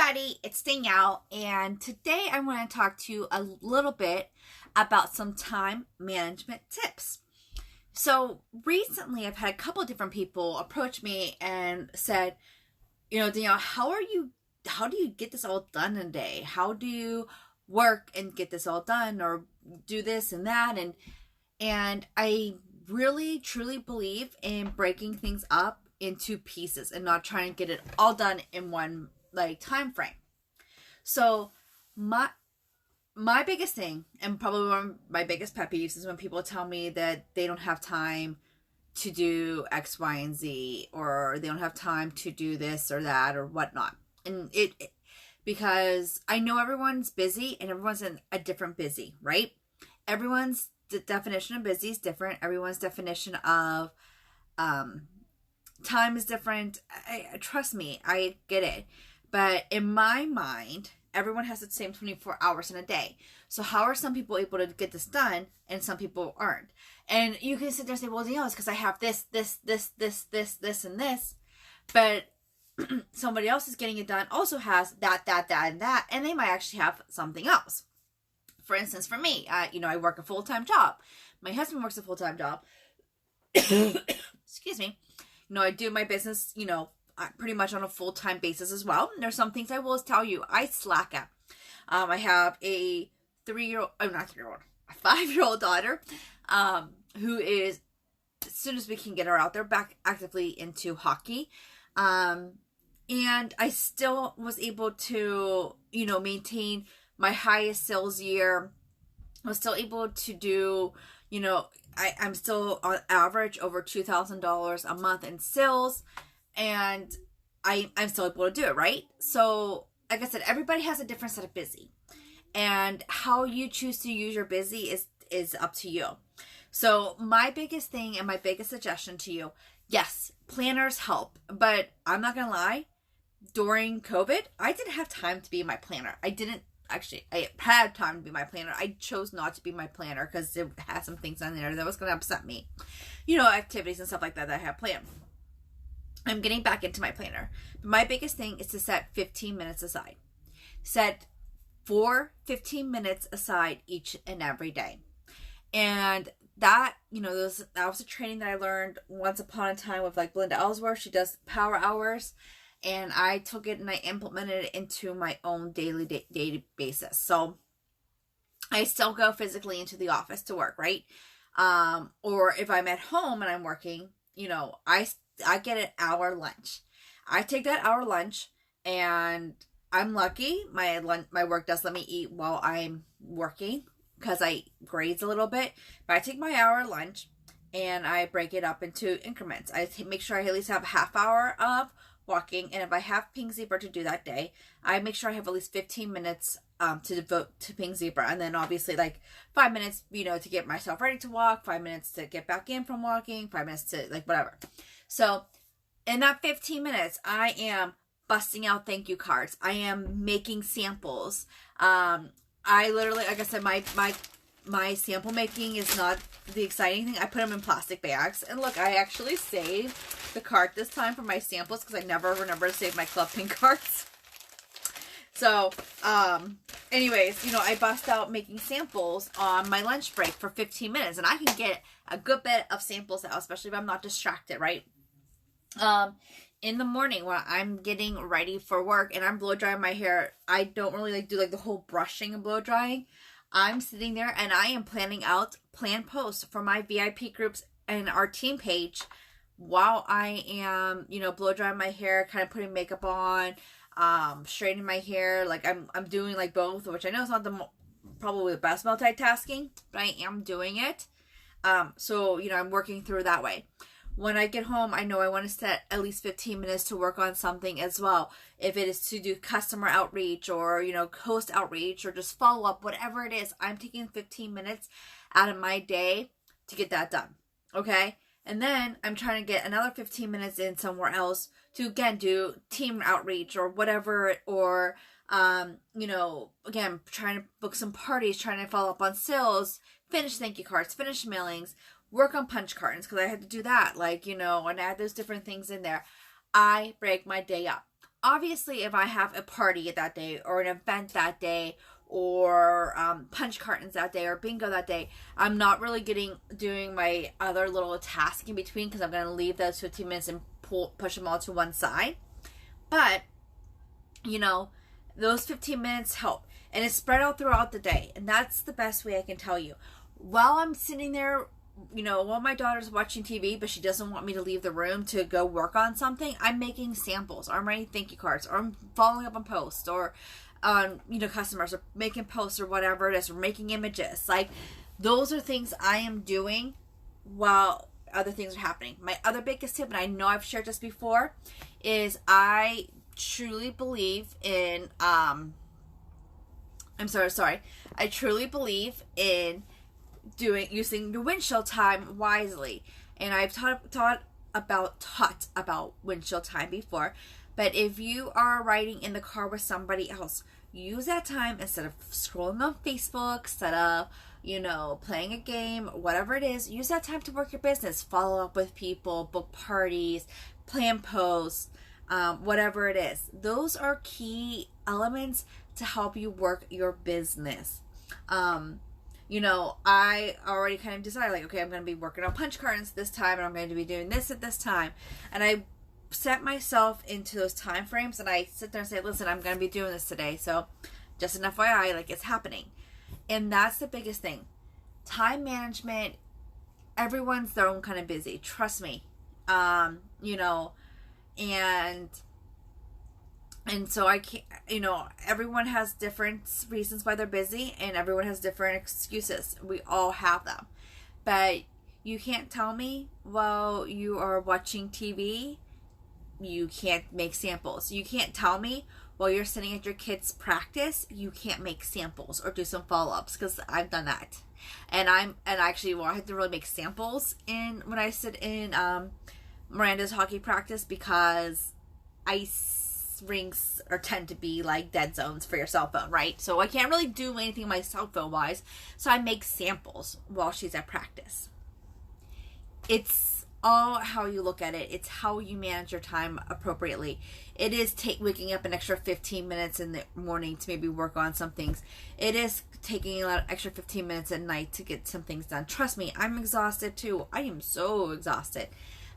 everybody, it's Danielle, and today I want to talk to you a little bit about some time management tips. So recently I've had a couple of different people approach me and said, Danielle, how do you get this all done in a day? How do you work and get this all done or do this and that? And I really truly believe in breaking things up into pieces and not trying to get it all done in one time frame. So my biggest thing, and probably one of my biggest pet peeves, is when people tell me that they don't have time to do X, Y, and Z, or they don't have time to do this or that or whatnot. And because I know everyone's busy and everyone's in a different busy, right? Everyone's definition of busy is different. Everyone's definition of time is different. Trust me, I get it. But in my mind, everyone has the same 24 hours in a day. So how are some people able to get this done and some people aren't? And you can sit there and say, well, it's because I have this, and this. But somebody else is getting it done also has that, and that. And they might actually have something else. For instance, for me, I work a full-time job. My husband works a full-time job. Excuse me. I do my business, pretty much on a full-time basis as well. And there's some things I will tell you I slack at. I have a 5-year-old daughter, who is, as soon as we can get her out there, back actively into hockey. And I still was able to, maintain my highest sales year. I was still able to do, I'm still on average over $2,000 a month in sales, and I'm still able to do it, right? So, like I said, everybody has a different set of busy, and how you choose to use your busy is up to you. So, my biggest thing and my biggest suggestion to you, yes, planners help, but I'm not gonna lie, during COVID, I didn't have time to be my planner. I had time to be my planner. I chose not to be my planner because it had some things on there that was going to upset me. Activities and stuff like that I have planned. I'm getting back into my planner. But my biggest thing is to set 15 minutes aside. Set 15 minutes aside each and every day. And that, that was a training that I learned once upon a time with Belinda Ellsworth. She does power hours. And I took it and I implemented it into my own daily basis. So I still go physically into the office to work, right? Or if I'm at home and I'm working, I get an hour lunch. I take that hour lunch, and I'm lucky. My work does let me eat while I'm working because I grades a little bit. But I take my hour lunch and I break it up into increments. I make sure I at least have a half hour of walking, and if I have Pink Zebra to do that day, I make sure I have at least 15 minutes to devote to Pink Zebra, and then obviously 5 minutes, to get myself ready to walk, 5 minutes to get back in from walking, 5 minutes to whatever. So in that 15 minutes, I am busting out thank you cards. I am making samples. I literally, like I said, my sample making is not the exciting thing. I put them in plastic bags. And look, I actually saved the card this time for my samples because I never remember to save my Club Pink cards. So, anyways, I bust out making samples on my lunch break for 15 minutes. And I can get a good bit of samples out, especially if I'm not distracted, right? In the morning when I'm getting ready for work and I'm blow drying my hair, I don't really do the whole brushing and blow drying. I'm sitting there and I am planning out planned posts for my VIP groups and our team page while I am, blow drying my hair, kind of putting makeup on, straightening my hair. I'm doing both, which I know is not probably the best multitasking, but I am doing it. So, I'm working through that way. When I get home, I know I want to set at least 15 minutes to work on something as well. If it is to do customer outreach or, host outreach or just follow up, whatever it is, I'm taking 15 minutes out of my day to get that done. Okay? And then I'm trying to get another 15 minutes in somewhere else to, again, do team outreach or whatever, or, again, trying to book some parties, trying to follow up on sales, finish thank you cards, finish mailings, work on punch cartons because I had to do that, and add those different things in there. I break my day up. obviously, if I have a party that day or an event that day or punch cartons that day or bingo that day, I'm not really doing my other little task in between because I'm going to leave those 15 minutes and push them all to one side. But, you know, those 15 minutes help. And it's spread out throughout the day. And that's the best way I can tell you. While I'm sitting there, you know, while my daughter's watching TV, but she doesn't want me to leave the room to go work on something, I'm making samples, or I'm writing thank you cards, or I'm following up on posts, or on, you know, customers, or making posts, or whatever it is, or making images. Like, those are things I am doing while other things are happening. My other biggest tip, and I know I've shared this before, is I truly believe in, I truly believe in using your windshield time wisely. And I've taught about windshield time before. But if you are riding in the car with somebody else, use that time instead of scrolling on Facebook, instead of, you know, playing a game, whatever it is. Use that time to work your business, follow up with people, book parties, plan posts, whatever it is. Those are key elements to help you work your business. You know, I already kind of decided, like, okay, I'm going to be working on punch cartons this time, and I'm going to be doing this at this time. And I set myself into those time frames, and I sit there and say, listen, I'm going to be doing this today. So just an FYI, like, it's happening. And that's the biggest thing. Time management, everyone's their own kind of busy. Trust me. You know, and so I can't, you know, everyone has different reasons why they're busy, and everyone has different excuses. We all have them. But you can't tell me while you are watching TV, you can't make samples. You can't tell me while you're sitting at your kids' practice, you can't make samples or do some follow-ups, because I've done that. And I have to really make samples when I sit in Miranda's hockey practice, because ice rings tend to be like dead zones for your cell phone, right? So I can't really do anything on my cell phone wise, so I make samples while she's at practice. It's all how you look at it. It's how you manage your time appropriately. It is waking up an extra 15 minutes in the morning to maybe work on some things. It is taking an extra 15 minutes at night to get some things done. Trust me, I'm exhausted too. I am so exhausted.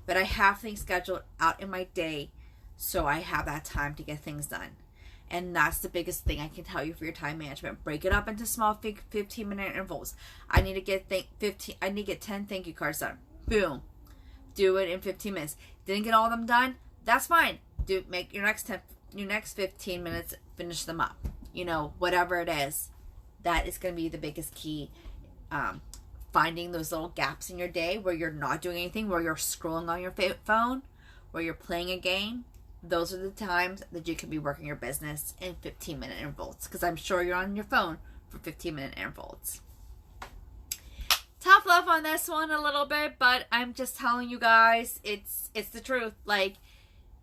But I have things scheduled out in my day, so I have that time to get things done. And that's the biggest thing I can tell you for your time management. Break it up into small 15-minute intervals. I need to get 10 thank you cards done. Boom. Do it in 15 minutes. Didn't get all of them done? That's fine. Make your next 15 minutes, finish them up. You know, whatever it is. That is going to be the biggest key. Finding those little gaps in your day where you're not doing anything, where you're scrolling on your phone, where you're playing a game. Those are the times that you can be working your business in 15-minute intervals, because I'm sure you're on your phone for 15-minute intervals. Tough love on this one a little bit, but I'm just telling you guys, it's the truth. Like,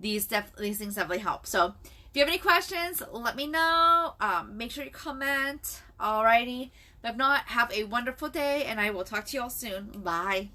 these things definitely help. So if you have any questions, let me know. Make sure you comment. Alrighty. But if not, have a wonderful day, and I will talk to you all soon. Bye.